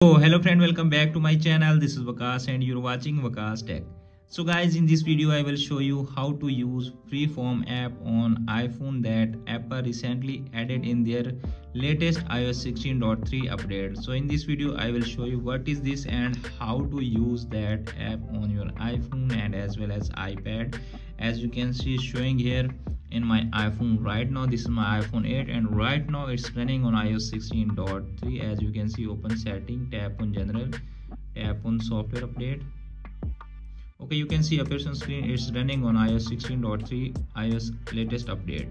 So hello friend, welcome back to my channel. This is Waqas and you're watching Waqastech. So guys, in this video I will show you how to use Freeform app on iPhone that Apple recently added in their latest iOS 16.3 update. So in this video I will show you what is this and how to use that app on your iPhone and as well as iPad. As you can see showing here in my iPhone right now, this is my iPhone 8 and right now it's running on iOS 16.3. as you can see, open setting, tap on general, tap on software update. Okay, you can see appears on screen, it's running on iOS 16.3 iOS latest update.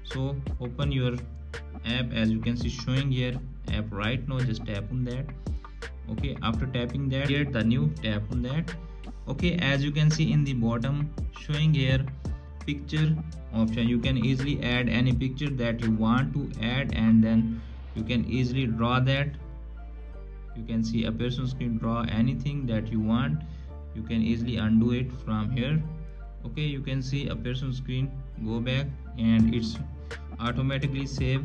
So open your app, as you can see showing here app right now, just tap on that. Okay, after tapping that, here the new, tap on that. Okay, as you can see in the bottom showing here picture option, you can easily add any picture that you want to add and then you can easily draw that. You can see a person screen, draw anything that you want, you can easily undo it from here. Okay, you can see a person screen, go back and it's automatically save.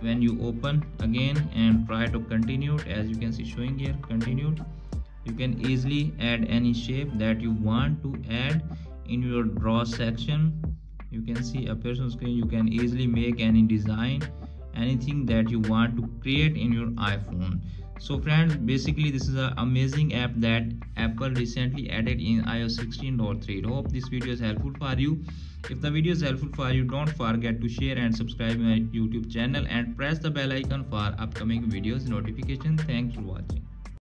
When you open again and try to continue, as you can see showing here continued, you can easily add any shape that you want to add in your draw section. You can see a person screen, you can easily make any design, anything that you want to create in your iPhone. So friends, basically this is an amazing app that Apple recently added in iOS 16.3. Hope this video is helpful for you. If the video is helpful for you, don't forget to share and subscribe my YouTube channel and press the bell icon for upcoming videos notification. Thanks for watching.